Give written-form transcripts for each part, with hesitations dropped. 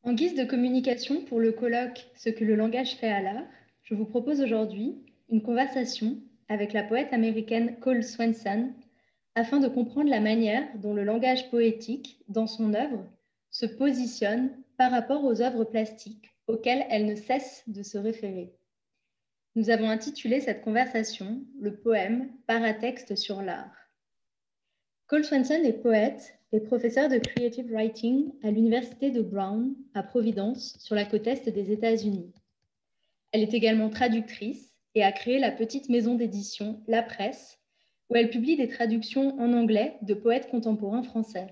En guise de communication pour le colloque Ce que le langage fait à l'art, je vous propose aujourd'hui une conversation avec la poète américaine Cole Swenson afin de comprendre la manière dont le langage poétique, dans son œuvre, se positionne par rapport aux œuvres plastiques auxquelles elle ne cesse de se référer. Nous avons intitulé cette conversation le poème Paratexte sur l'art. Cole Swenson est poète et professeur de creative writing à l'Université de Brown à Providence, sur la côte est des États-Unis. Elle est également traductrice et a créé la petite maison d'édition La Presse, où elle publie des traductions en anglais de poètes contemporains français.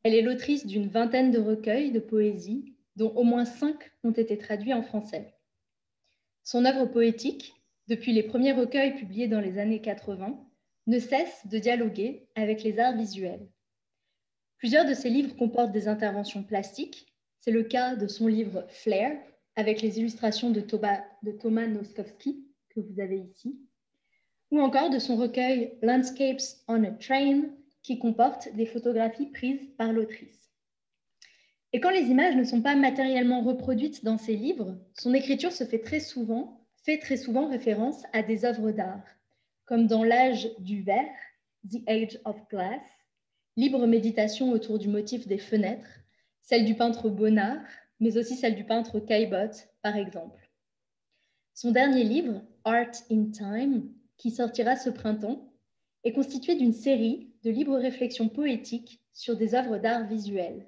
Elle est l'autrice d'une vingtaine de recueils de poésie, dont au moins 5 ont été traduits en français. Son œuvre poétique, depuis les premiers recueils publiés dans les années 80, ne cesse de dialoguer avec les arts visuels. Plusieurs de ses livres comportent des interventions plastiques. C'est le cas de son livre Flair, avec les illustrations de Thomas Noskowski, que vous avez ici, ou encore de son recueil Landscapes on a Train, qui comporte des photographies prises par l'autrice. Et quand les images ne sont pas matériellement reproduites dans ses livres, son écriture fait très souvent référence à des œuvres d'art, comme dans L'âge du verre, The Age of Glass, libre méditation autour du motif des fenêtres, celle du peintre Bonnard, mais aussi celle du peintre Caillebotte, par exemple. Son dernier livre, Art in Time, qui sortira ce printemps, est constitué d'une série de libres réflexions poétiques sur des œuvres d'art visuel,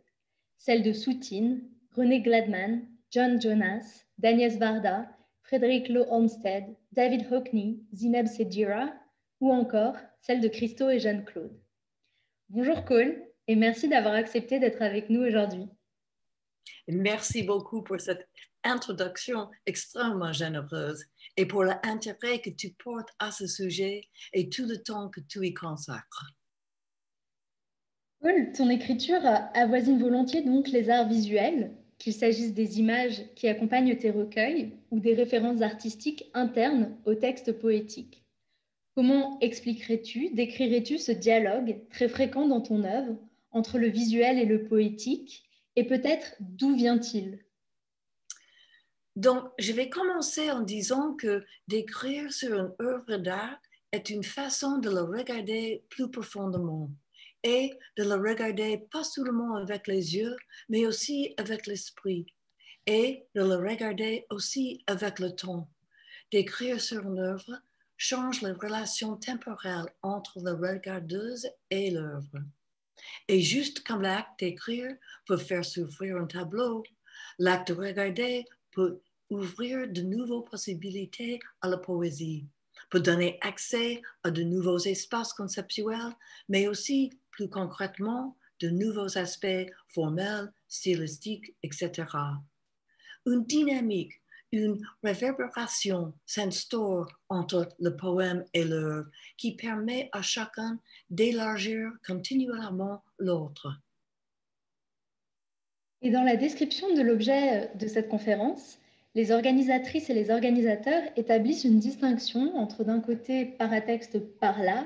celles de Soutine, René Gladman, John Jonas, Daniel Varda, Frédéric Lowe Olmsted, David Hockney, Zineb Sedira, ou encore celles de Christo et Jeanne-Claude. Bonjour Cole, et merci d'avoir accepté d'être avec nous aujourd'hui. Merci beaucoup pour cette introduction extrêmement généreuse et pour l'intérêt que tu portes à ce sujet et tout le temps que tu y consacres. Cole, ton écriture avoisine volontiers donc les arts visuels, qu'il s'agisse des images qui accompagnent tes recueils ou des références artistiques internes au texte poétique. Comment expliquerais-tu, décrirais-tu ce dialogue très fréquent dans ton œuvre entre le visuel et le poétique, et peut-être d'où vient-il? Donc, je vais commencer en disant que d'écrire sur une œuvre d'art est une façon de le regarder plus profondément et de le regarder pas seulement avec les yeux, mais aussi avec l'esprit et de le regarder aussi avec le temps. D'écrire sur une œuvre change les relations temporelles entre la regardeuse et l'œuvre. Et juste comme l'acte d'écrire peut faire souffrir un tableau, l'acte de regarder peut ouvrir de nouvelles possibilités à la poésie, peut donner accès à de nouveaux espaces conceptuels, mais aussi, plus concrètement, de nouveaux aspects formels, stylistiques, etc. Une dynamique, une réverbération s'instaure entre le poème et l'œuvre qui permet à chacun d'élargir continuellement l'autre. Et dans la description de l'objet de cette conférence, les organisatrices et les organisateurs établissent une distinction entre d'un côté paratexte par l'art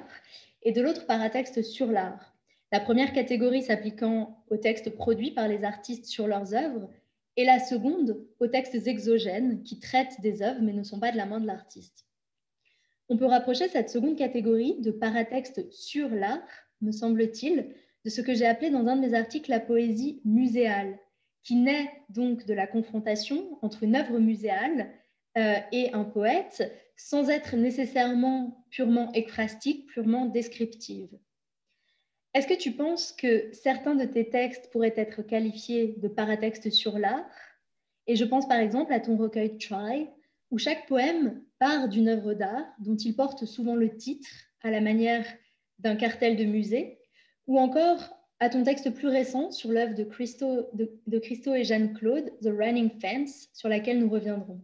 et de l'autre paratexte sur l'art. La première catégorie s'appliquant aux textes produits par les artistes sur leurs œuvres et la seconde aux textes exogènes qui traitent des œuvres mais ne sont pas de la main de l'artiste. On peut rapprocher cette seconde catégorie de paratexte sur l'art, me semble-t-il, de ce que j'ai appelé dans un de mes articles la poésie muséale, qui naît donc de la confrontation entre une œuvre muséale et un poète, sans être nécessairement purement ekphrastique, purement descriptive. Est-ce que tu penses que certains de tes textes pourraient être qualifiés de paratextes sur l'art? Et je pense par exemple à ton recueil Try, où chaque poème part d'une œuvre d'art dont il porte souvent le titre à la manière d'un cartel de musée, ou encore à ton texte plus récent sur l'œuvre de Christo et Jeanne-Claude, The Running Fence, sur laquelle nous reviendrons.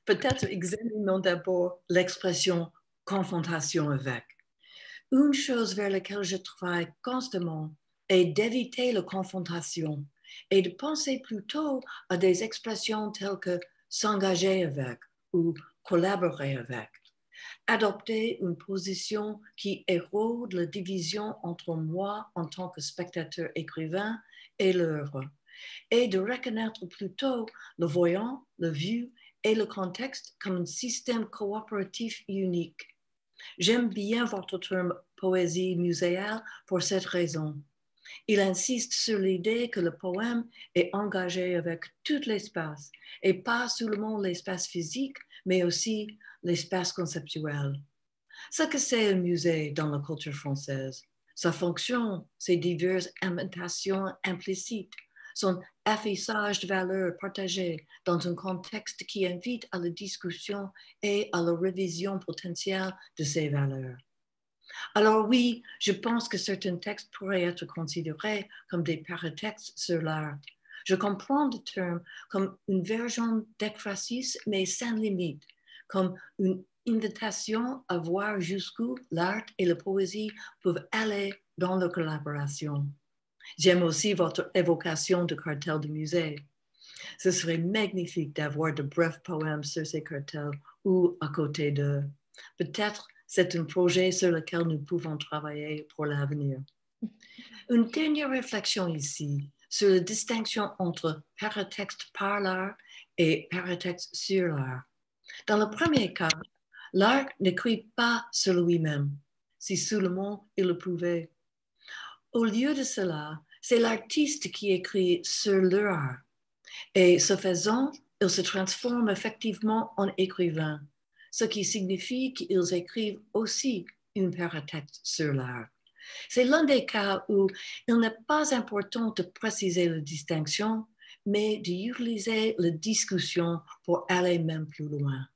Peut-être examinons d'abord l'expression confrontation avec. Une chose vers laquelle je travaille constamment est d'éviter la confrontation et de penser plutôt à des expressions telles que s'engager avec ou collaborer avec. Adopter une position qui érode la division entre moi en tant que spectateur écrivain et l'œuvre, et de reconnaître plutôt le voyant, le vu et le contexte comme un système coopératif unique. J'aime bien votre terme poésie muséale pour cette raison. Il insiste sur l'idée que le poème est engagé avec tout l'espace, et pas seulement l'espace physique, mais aussi l'espace conceptuel. Ce que c'est un musée dans la culture française, sa fonction, ses diverses imitations implicites, son affichage de valeurs partagées dans un contexte qui invite à la discussion et à la révision potentielle de ces valeurs. Alors oui, je pense que certains textes pourraient être considérés comme des paratextes sur l'art. Je comprends le terme comme une version d'ekphrasis, mais sans limite, comme une invitation à voir jusqu'où l'art et la poésie peuvent aller dans leur collaboration. J'aime aussi votre évocation de cartels de musée. Ce serait magnifique d'avoir de brefs poèmes sur ces cartels ou à côté d'eux. Peut-être c'est un projet sur lequel nous pouvons travailler pour l'avenir. Une dernière réflexion ici sur la distinction entre paratexte par l'art et paratexte sur l'art. Dans le premier cas, l'art n'écrit pas sur lui-même, si seulement il le pouvait. Au lieu de cela, c'est l'artiste qui écrit sur l'art. Et ce faisant, ils se transforment effectivement en écrivains, ce qui signifie qu'ils écrivent aussi un paratexte sur l'art. C'est l'un des cas où il n'est pas important de préciser la distinction, mais d'utiliser la discussion pour aller même plus loin.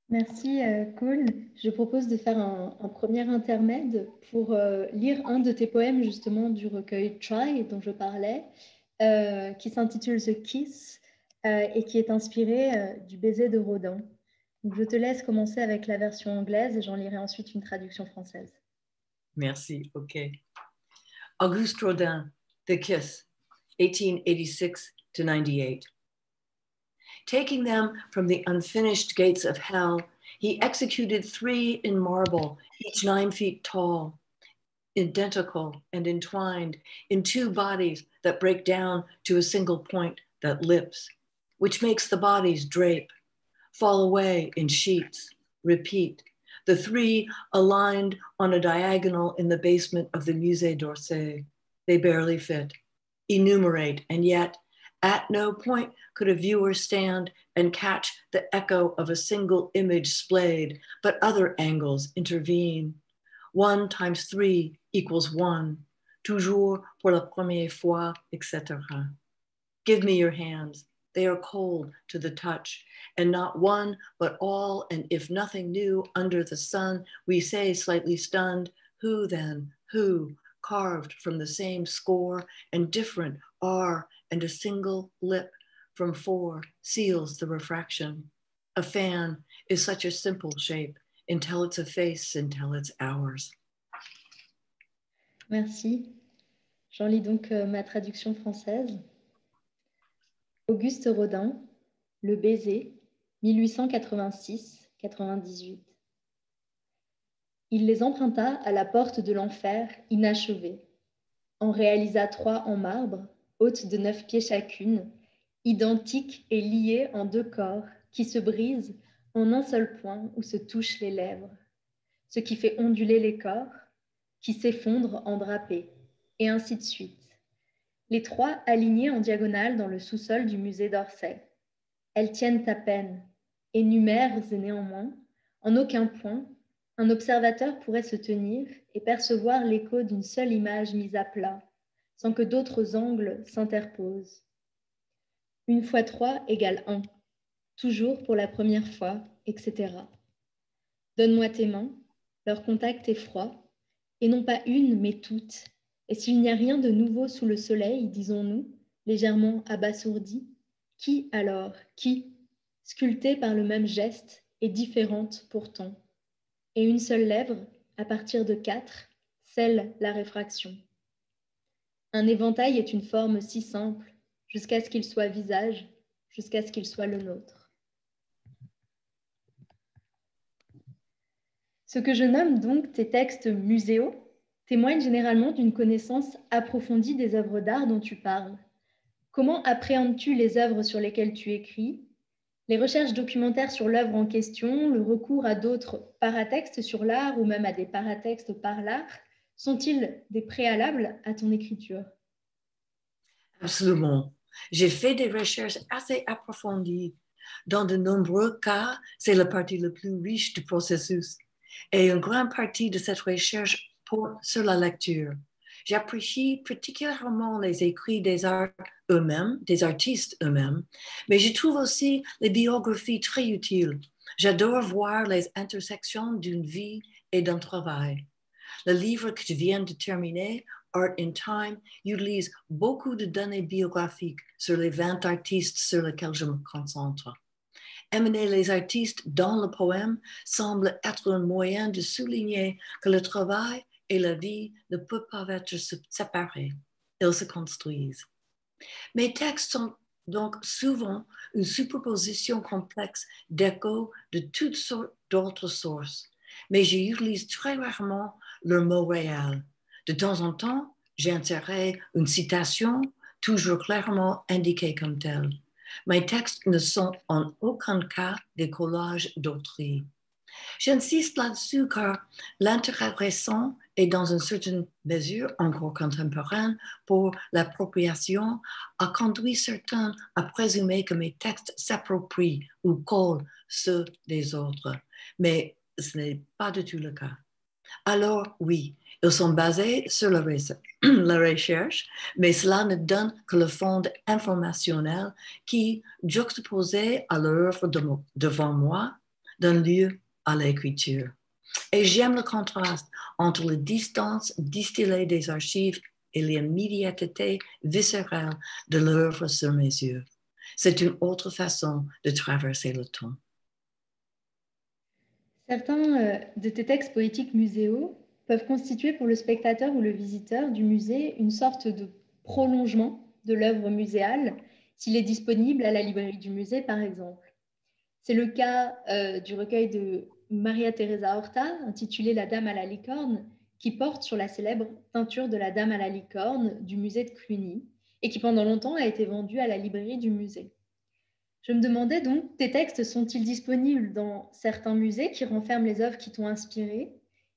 Merci, Cole. Je propose de faire un premier intermède pour lire un de tes poèmes justement du recueil Try dont je parlais, qui s'intitule The Kiss et qui est inspiré du baiser de Rodin. Donc, je te laisse commencer avec la version anglaise et j'en lirai ensuite une traduction française. Merci, ok. Auguste Rodin, The Kiss, 1886 to 98. Taking them from the unfinished gates of hell, he executed 3 in marble, each 9 feet tall, identical and entwined in 2 bodies that break down to a single point that lips, which makes the bodies drape, fall away in sheets, repeat, the 3 aligned on a diagonal in the basement of the Musée d'Orsay. They barely fit, enumerate, and yet at no point could a viewer stand and catch the echo of a single image splayed, but other angles intervene. 1 times 3 equals 1, toujours pour la première fois, etc. Give me your hands. They are cold to the touch, and not one, but all, and if nothing new under the sun, we say slightly stunned, who then, who, carved from the same score, and different are, and a single lip from 4 seals the refraction. A fan is such a simple shape, until it's a face, until it's ours. Merci. J'en lis donc ma traduction française. Auguste Rodin, Le baiser, 1886-98. Il les emprunta à la porte de l'enfer inachevée, en réalisa 3 en marbre, hautes de 9 pieds chacune, identiques et liées en 2 corps qui se brisent en un seul point où se touchent les lèvres, ce qui fait onduler les corps, qui s'effondrent en drapés, et ainsi de suite. Les 3 alignés en diagonale dans le sous-sol du musée d'Orsay. Elles tiennent à peine, énumères et néanmoins, en aucun point, un observateur pourrait se tenir et percevoir l'écho d'une seule image mise à plat, sans que d'autres angles s'interposent. 1 fois 3 égale 1, toujours pour la première fois, etc. Donne-moi tes mains, leur contact est froid, et non pas une, mais toutes. Et s'il n'y a rien de nouveau sous le soleil, disons-nous, légèrement abasourdi, qui alors, qui, sculptée par le même geste et différente pourtant, et une seule lèvre, à partir de 4, scelle la réfraction. Un éventail est une forme si simple, jusqu'à ce qu'il soit visage, jusqu'à ce qu'il soit le nôtre. Ce que je nomme donc tes textes muséaux témoignent généralement d'une connaissance approfondie des œuvres d'art dont tu parles. Comment appréhendes-tu les œuvres sur lesquelles tu écris? Les recherches documentaires sur l'œuvre en question, le recours à d'autres paratextes sur l'art ou même à des paratextes par l'art, sont-ils des préalables à ton écriture? Absolument. J'ai fait des recherches assez approfondies. Dans de nombreux cas, c'est la partie la plus riche du processus. Et une grande partie de cette recherche porte sur la lecture. J'apprécie particulièrement les écrits des arts eux-mêmes, des artistes eux-mêmes, mais je trouve aussi les biographies très utiles. J'adore voir les intersections d'une vie et d'un travail. Le livre que je viens de terminer, Art in Time, utilise beaucoup de données biographiques sur les 20 artistes sur lesquels je me concentre. Amener les artistes dans le poème semble être un moyen de souligner que le travail et la vie ne peuvent pas être séparés. Ils se construisent. Mes textes sont donc souvent une superposition complexe d'échos de toutes sortes d'autres sources, mais j'utilise très rarement le mot réel. De temps en temps, j'insérerai une citation, toujours clairement indiquée comme telle. Mes textes ne sont en aucun cas des collages d'autrui. J'insiste là-dessus car l'intérêt récent et dans une certaine mesure encore contemporaine pour l'appropriation a conduit certains à présumer que mes textes s'approprient ou collent ceux des autres, mais ce n'est pas du tout le cas. Alors oui, ils sont basés sur la recherche, mais cela ne donne que le fond informationnel qui, juxtaposé à l'œuvre devant moi, donne lieu à l'écriture. Et j'aime le contraste entre la distance distillée des archives et l'immédiateté viscérale de l'œuvre sur mes yeux. C'est une autre façon de traverser le temps. Certains de tes textes poétiques muséaux peuvent constituer pour le spectateur ou le visiteur du musée une sorte de prolongement de l'œuvre muséale, s'il est disponible à la librairie du musée, par exemple. C'est le cas du recueil de Maria Teresa Horta, intitulé La Dame à la licorne, qui porte sur la célèbre peinture de la Dame à la licorne du musée de Cluny et qui pendant longtemps a été vendue à la librairie du musée. Je me demandais donc, tes textes sont-ils disponibles dans certains musées qui renferment les œuvres qui t'ont inspiré?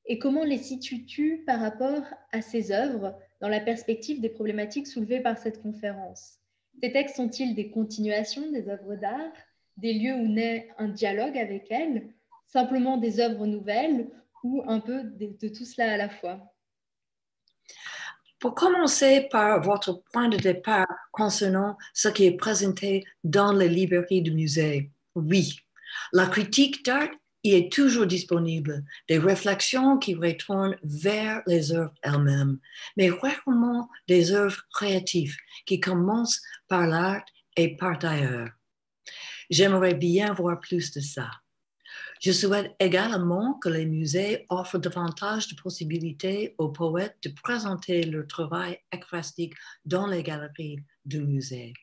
Et comment les situes-tu par rapport à ces œuvres dans la perspective des problématiques soulevées par cette conférence? Tes textes sont-ils des continuations des œuvres d'art, des lieux où naît un dialogue avec elles, simplement des œuvres nouvelles ou un peu de tout cela à la fois? Pour commencer par votre point de départ concernant ce qui est présenté dans les librairies du musée, oui, la critique d'art y est toujours disponible, des réflexions qui retournent vers les œuvres elles-mêmes, mais rarement des œuvres créatives qui commencent par l'art et par ailleurs. J'aimerais bien voir plus de ça. Je souhaite également que les musées offrent davantage de possibilités aux poètes de présenter leur travail ekphrastique dans les galeries du musée.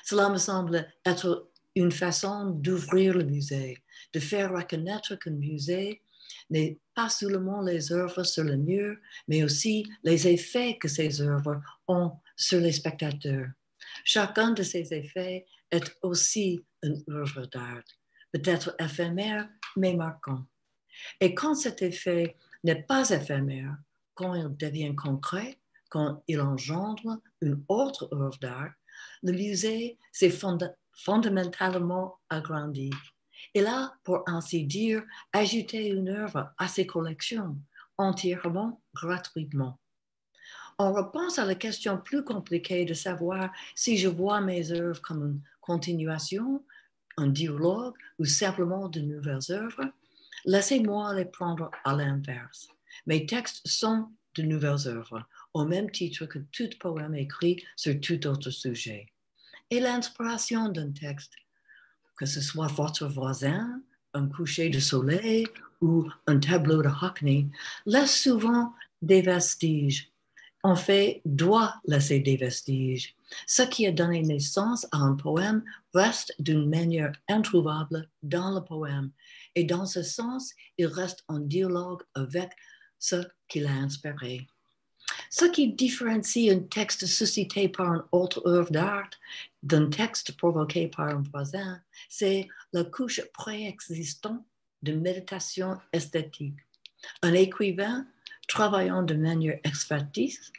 Cela me semble être une façon d'ouvrir le musée, de faire reconnaître qu'un musée n'est pas seulement les œuvres sur le mur, mais aussi les effets que ces œuvres ont sur les spectateurs. Chacun de ces effets est aussi une œuvre d'art, peut-être éphémère, mais marquant. Et quand cet effet n'est pas éphémère, quand il devient concret, quand il engendre une autre œuvre d'art, le musée s'est fondamentalement agrandi. Il a, pour ainsi dire, ajouté une œuvre à ses collections, entièrement gratuitement. On repense à la question plus compliquée de savoir si je vois mes œuvres comme une continuation, un dialogue ou simplement de nouvelles œuvres. Laissez-moi les prendre à l'inverse. Mes textes sont de nouvelles œuvres, au même titre que tout poème écrit sur tout autre sujet. Et l'inspiration d'un texte, que ce soit votre voisin, un coucher de soleil ou un tableau de Hockney, laisse souvent des vestiges. en fait, doit laisser des vestiges. Ce qui a donné naissance à un poème reste d'une manière introuvable dans le poème. Et dans ce sens, il reste en dialogue avec ce qui l'a inspiré. Ce qui différencie un texte suscité par une autre œuvre d'art d'un texte provoqué par un voisin, c'est la couche préexistante de méditation esthétique. Un écrivain travaillant de manière expertise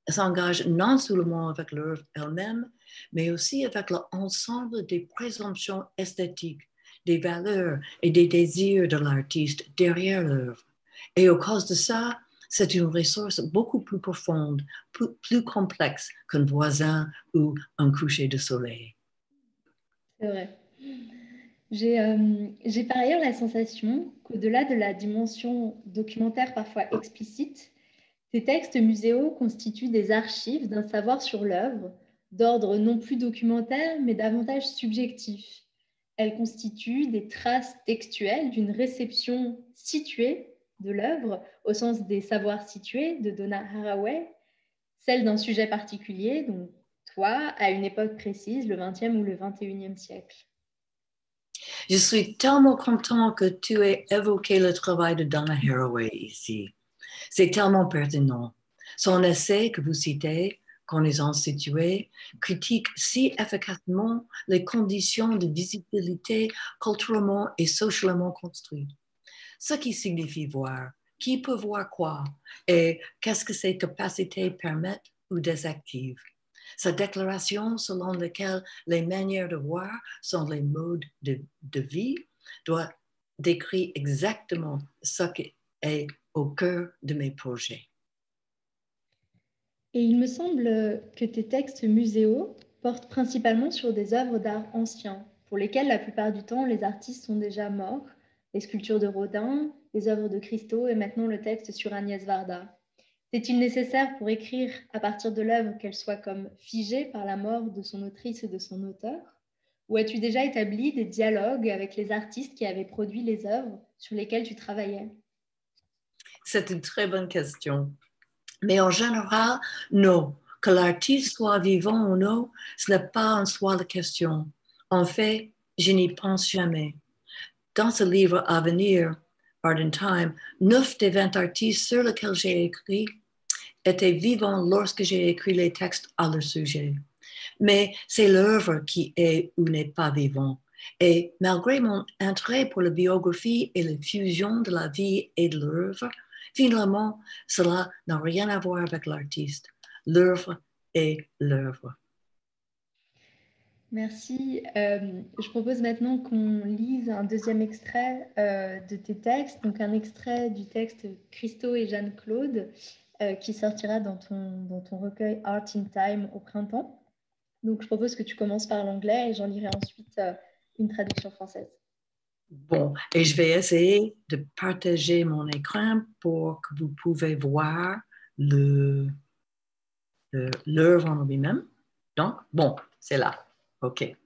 s'engage non seulement avec l'œuvre elle-même, mais aussi avec l'ensemble des présomptions esthétiques, des valeurs et des désirs de l'artiste derrière l'œuvre. Et à cause de ça, c'est une ressource beaucoup plus profonde, plus complexe qu'un voisin ou un coucher de soleil. C'est vrai. J'ai par ailleurs la sensation qu'au-delà de la dimension documentaire parfois explicite, ces textes muséaux constituent des archives d'un savoir sur l'œuvre, d'ordre non plus documentaire, mais davantage subjectif. Elles constituent des traces textuelles d'une réception située de l'œuvre, au sens des savoirs situés de Donna Haraway, celle d'un sujet particulier, donc toi, à une époque précise, le XXe ou le XXIe siècle. Je suis tellement content que tu aies évoqué le travail de Donna Haraway ici. C'est tellement pertinent. Son essai que vous citez, Connaissance située, critique si efficacement les conditions de visibilité culturellement et socialement construites. Ce qui signifie voir, qui peut voir quoi et qu'est-ce que ces capacités permettent ou désactivent. Sa déclaration selon laquelle les manières de voir sont les modes de vie doit décrire exactement ce qui est au cœur de mes projets. Et il me semble que tes textes muséaux portent principalement sur des œuvres d'art anciens, pour lesquelles la plupart du temps les artistes sont déjà morts, les sculptures de Rodin, les œuvres de Christo et maintenant le texte sur Agnès Varda. C'est-il nécessaire pour écrire à partir de l'œuvre qu'elle soit comme figée par la mort de son autrice et de son auteur? Ou as-tu déjà établi des dialogues avec les artistes qui avaient produit les œuvres sur lesquelles tu travaillais? C'est une très bonne question. Mais en général, non. Que l'artiste soit vivant ou non, ce n'est pas en soi la question. En fait, je n'y pense jamais. Dans ce livre à venir, Art in Time, 9 des 20 artistes sur lesquels j'ai écrit étaient vivants lorsque j'ai écrit les textes à leur sujet. Mais c'est l'œuvre qui est ou n'est pas vivant. Et malgré mon intérêt pour la biographie et la fusion de la vie et de l'œuvre, finalement, cela n'a rien à voir avec l'artiste. L'œuvre est l'œuvre. Merci. Je propose maintenant qu'on lise un deuxième extrait de tes textes, donc un extrait du texte Christo et Jeanne-Claude qui sortira dans ton recueil Art in Time au printemps. Donc je propose que tu commences par l'anglais et j'en lirai ensuite une traduction française. Bon, et je vais essayer de partager mon écran pour que vous pouvez voir l'œuvre en lui-même. Donc, bon, c'est là. OK.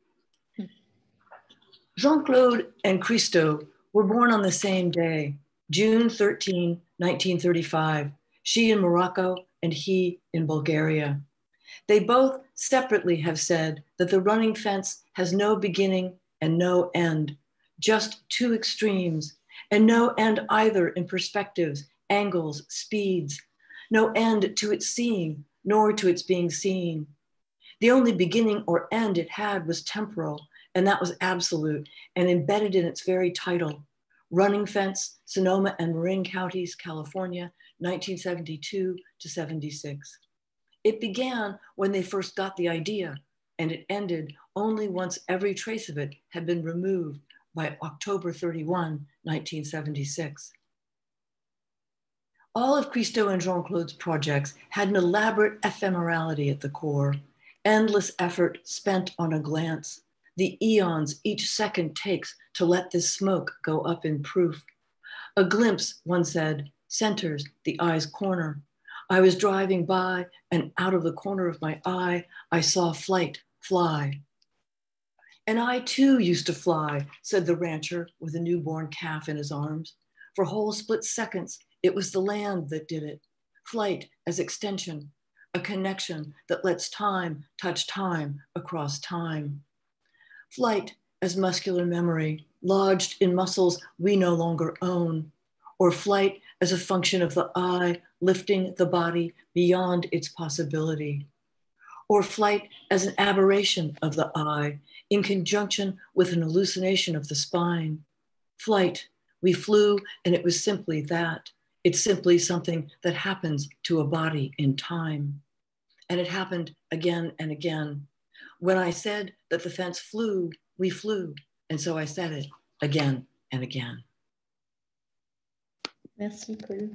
Jean-Claude and Christo were born on the same day, June 13, 1935, she in Morocco and he in Bulgaria. They both separately have said that the running fence has no beginning and no end, just two extremes, and no end either in perspectives, angles, speeds, no end to its seeing, nor to its being seen. The only beginning or end it had was temporal, and that was absolute and embedded in its very title. Running Fence, Sonoma and Marin Counties, California, 1972 to 76. It began when they first got the idea, and it ended only once every trace of it had been removed by October 31, 1976. All of Christo and Jean-Claude's projects had an elaborate ephemerality at the core, endless effort spent on a glance, the eons each second takes to let this smoke go up in proof. A glimpse, one said, centers the eye's corner. I was driving by, and out of the corner of my eye, I saw flight fly. And I too used to fly, said the rancher with a newborn calf in his arms. For whole split seconds, it was the land that did it. Flight as extension, a connection that lets time touch time across time. Flight as muscular memory, lodged in muscles we no longer own, or flight as a function of the eye lifting the body beyond its possibility, or flight as an aberration of the eye in conjunction with an hallucination of the spine. Flight, we flew and it was simply that. It's simply something that happens to a body in time. And it happened again and again. When I said that the fence flew, we flew. And so I said it again and again. Merci, Cole.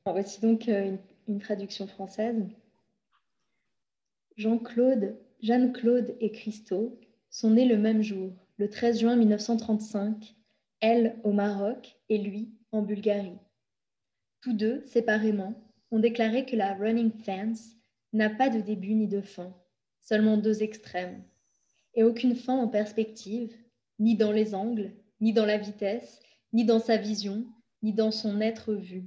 Alors, voici donc une traduction française. Jeanne-Claude et Christo sont nés le même jour, le 13 juin 1935, elle au Maroc et lui en Bulgarie. Tous deux, séparément, ont déclaré que la running fence n'a pas de début ni de fin, seulement deux extrêmes, et aucune fin en perspective, ni dans les angles, ni dans la vitesse, ni dans sa vision, ni dans son être vu.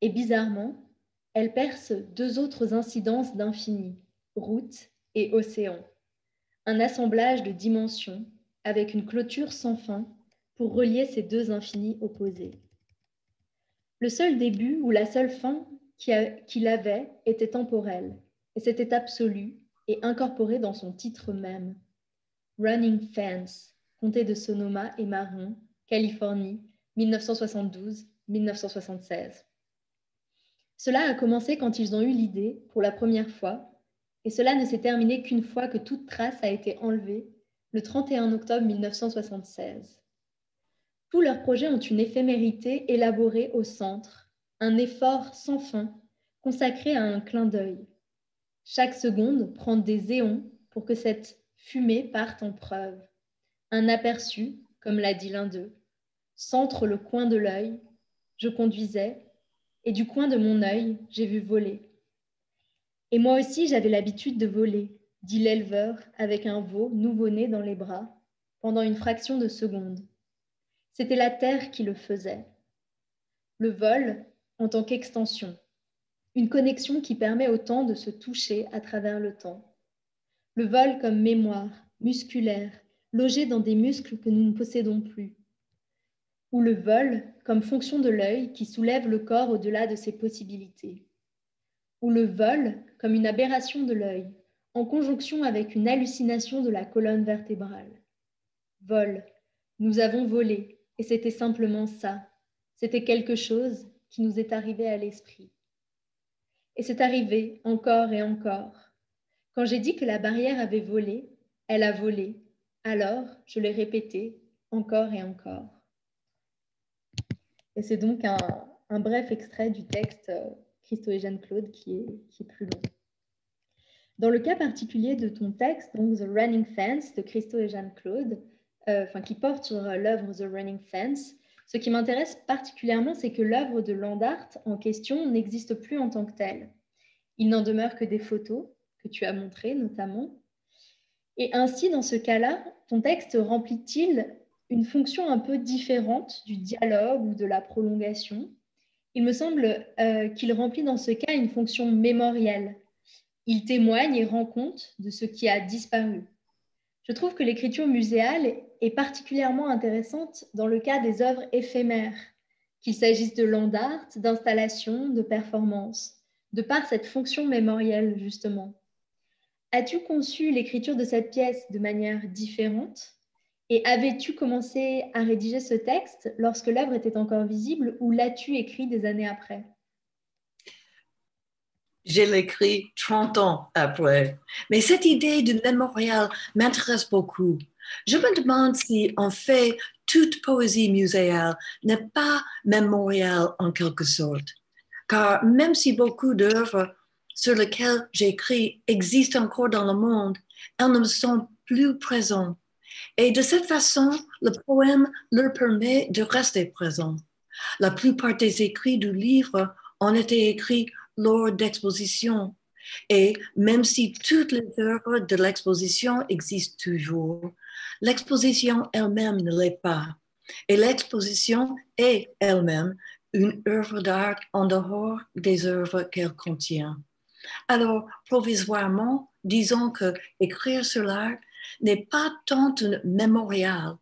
Et bizarrement, elle perce deux autres incidences d'infini, route et océan, un assemblage de dimensions avec une clôture sans fin pour relier ces deux infinis opposés. Le seul début ou la seule fin qu'il avait était temporelle, et c'était absolu et incorporé dans son titre même. Running Fence, comté de Sonoma et Marin, Californie, 1972-1976. Cela a commencé quand ils ont eu l'idée, pour la première fois, et cela ne s'est terminé qu'une fois que toute trace a été enlevée, le 31 octobre 1976. Tous leurs projets ont une éphémérité élaborée au centre, un effort sans fin, consacré à un clin d'œil. Chaque seconde prend des éons pour que cette fumée parte en preuve. Un aperçu, comme l'a dit l'un d'eux. Centre le coin de l'œil, je conduisais, et du coin de mon œil, j'ai vu voler. Et moi aussi, j'avais l'habitude de voler, dit l'éleveur avec un veau nouveau-né dans les bras, pendant une fraction de seconde. C'était la terre qui le faisait. Le vol en tant qu'extension, une connexion qui permet au temps de se toucher à travers le temps. Le vol comme mémoire, musculaire, logé dans des muscles que nous ne possédons plus. Ou le vol comme fonction de l'œil qui soulève le corps au-delà de ses possibilités. Ou le vol comme une aberration de l'œil, en conjonction avec une hallucination de la colonne vertébrale. Vol, nous avons volé, et c'était simplement ça. C'était quelque chose qui nous est arrivé à l'esprit. Et c'est arrivé encore et encore. Quand j'ai dit que la barrière avait volé, elle a volé. Alors, je l'ai répété encore et encore. Et c'est donc un bref extrait du texte Christo et Jeanne-Claude qui est plus long. Dans le cas particulier de ton texte, donc The Running Fence de Christo et Jeanne-Claude, qui porte sur l'œuvre The Running Fence, ce qui m'intéresse particulièrement, c'est que l'œuvre de land art en question n'existe plus en tant que telle. Il n'en demeure que des photos que tu as montrées notamment. Et ainsi, dans ce cas-là, ton texte remplit-il une fonction un peu différente du dialogue ou de la prolongation? Il me semble qu'il remplit dans ce cas une fonction mémorielle. Il témoigne et rend compte de ce qui a disparu. Je trouve que l'écriture muséale est particulièrement intéressante dans le cas des œuvres éphémères, qu'il s'agisse de land art, d'installation, de performance, de par cette fonction mémorielle, justement. As-tu conçu l'écriture de cette pièce de manière différente? Et avais-tu commencé à rédiger ce texte lorsque l'œuvre était encore visible ou l'as-tu écrit des années après? Je l'écris 30 ans après. Mais cette idée de mémorial m'intéresse beaucoup. Je me demande si, en fait, toute poésie muséale n'est pas mémoriale en quelque sorte. Car même si beaucoup d'œuvres sur lesquelles j'écris existent encore dans le monde, elles ne me sont plus présentes. Et de cette façon, le poème leur permet de rester présent. La plupart des écrits du livre ont été écrits lors d'expositions. Et même si toutes les œuvres de l'exposition existent toujours, l'exposition elle-même ne l'est pas. Et l'exposition est elle-même une œuvre d'art en dehors des œuvres qu'elle contient. Alors, provisoirement, disons que écrire sur l'art n'est pas tant un mémorial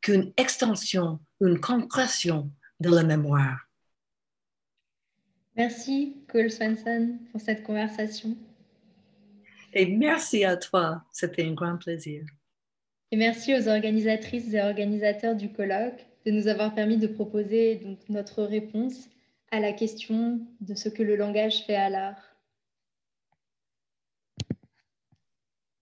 qu'une extension, une concrétion de la mémoire. Merci, Cole Swanson, pour cette conversation. Et merci à toi, c'était un grand plaisir. Et merci aux organisatrices et organisateurs du colloque de nous avoir permis de proposer donc, notre réponse à la question de ce que le langage fait à l'art.